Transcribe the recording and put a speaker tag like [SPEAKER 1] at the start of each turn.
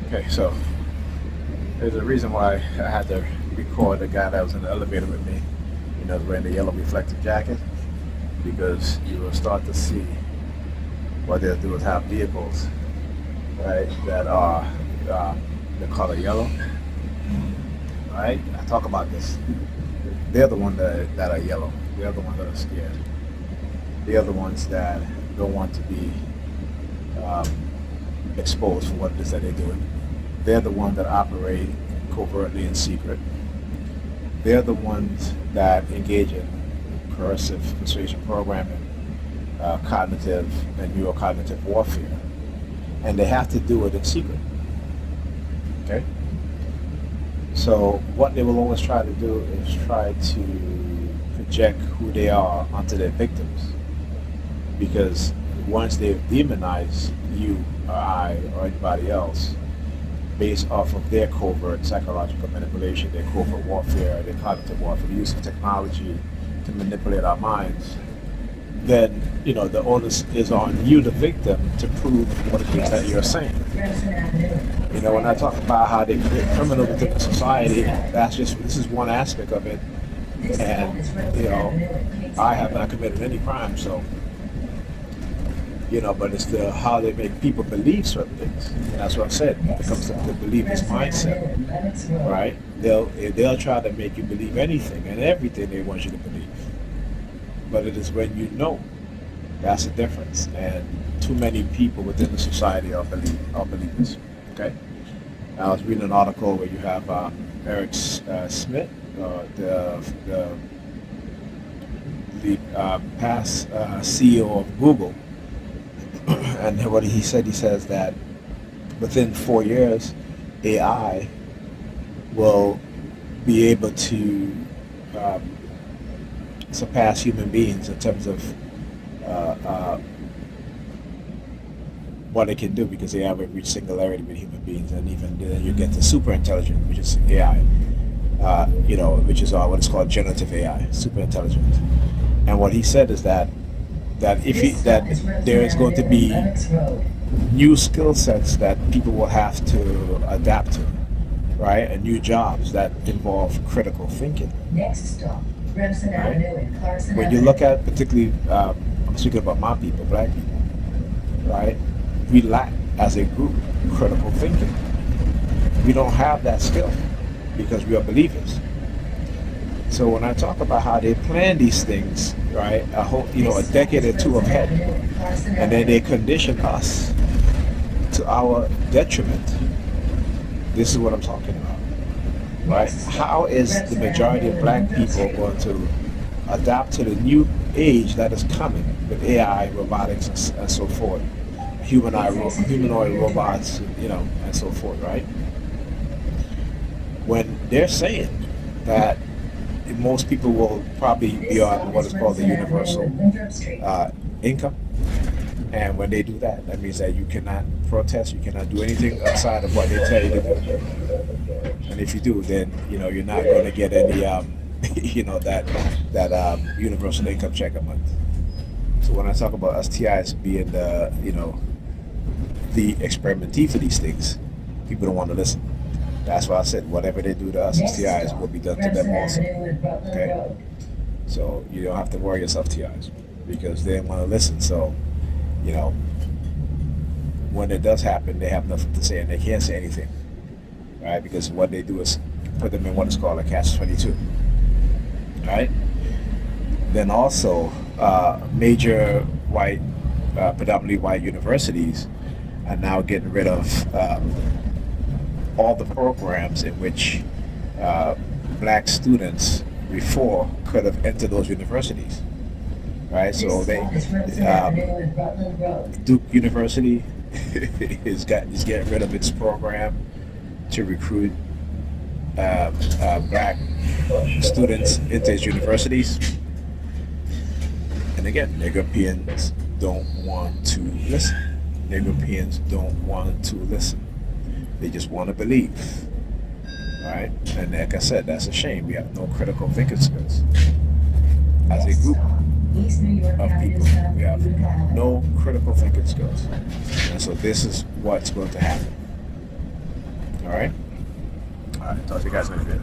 [SPEAKER 1] Okay, so there's a reason why I had to record the guy that was in the elevator with me, wearing the yellow reflective jacket, because you will start to see what they'll do is have vehicles, right, that are the color yellow, right? I talk about this. They're the ones that are yellow. They're the ones that are scared. They're the ones that don't want to be um, exposed for what it is that they're doing. They're the ones that operate covertly in secret. They're the ones that engage in coercive persuasion programming, cognitive and neurocognitive warfare, and they have to do it in secret. Okay. So what they will always try to do is try to project who they are onto their victims, because once they've demonized you or I or anybody else based off of their covert psychological manipulation, their covert warfare, their cognitive warfare, the use of technology to manipulate our minds, then the onus is on you, the victim, to prove what it is that you're saying. When I talk about how they create criminal within the society, this is one aspect of it, and I have not committed any crime, so. But it's how they make people believe certain things. And that's what I said. It comes to the believers mindset, right? They'll try to make you believe anything and everything they want you to believe. But it is when you know, that's the difference. And too many people within the society are believers. Okay. I was reading an article where you have Eric Smith, the past CEO of Google. And what he says that within 4 years, AI will be able to surpass human beings in terms of what it can do, because AI will reach singularity with human beings, and even then you get to super intelligent, which is AI, which is what is called generative AI, super intelligent. And what he said is that there is going to be new skill sets that people will have to adapt to, right? And new jobs that involve critical thinking.
[SPEAKER 2] Next stop, Remsen
[SPEAKER 1] Right?
[SPEAKER 2] Avenue and Carson
[SPEAKER 1] When you
[SPEAKER 2] Avenue.
[SPEAKER 1] look at particularly, I'm speaking about my people, black people, right? We lack as a group critical thinking. We don't have that skill because we are believers. So when I talk about how they plan these things, right, a decade or two ahead, and then they condition us to our detriment, this is what I'm talking about, right? How is the majority of black people going to adapt to the new age that is coming with AI, robotics, and so forth, humanoid robots, and so forth, right? When they're saying that most people will probably be on what is called the universal income. And when they do that, that means that you cannot protest, you cannot do anything outside of what they tell you to do. And if you do, then you're not going to get any, that universal income check a month. So when I talk about STIs being the experimentee for these things, people don't want to listen. That's why I said whatever they do to us, STIs will be done to them also. Okay? So you don't have to worry yourself TIs because they don't want to listen. So, when it does happen, they have nothing to say and they can't say anything, right? Because what they do is put them in what is called a catch-22, right? Then also, major white, predominantly white universities are now getting rid of all the programs in which black students before could have entered those universities, right? So Duke University is getting rid of its program to recruit black students into its universities. And again, Europeans don't want to listen. Europeans don't want to listen. They just want to believe, right? And like I said, that's a shame. We have no critical thinking skills as a group of people. We have no critical thinking skills, and so this is what's going to happen. All right. All right. Talk to you guys in a bit.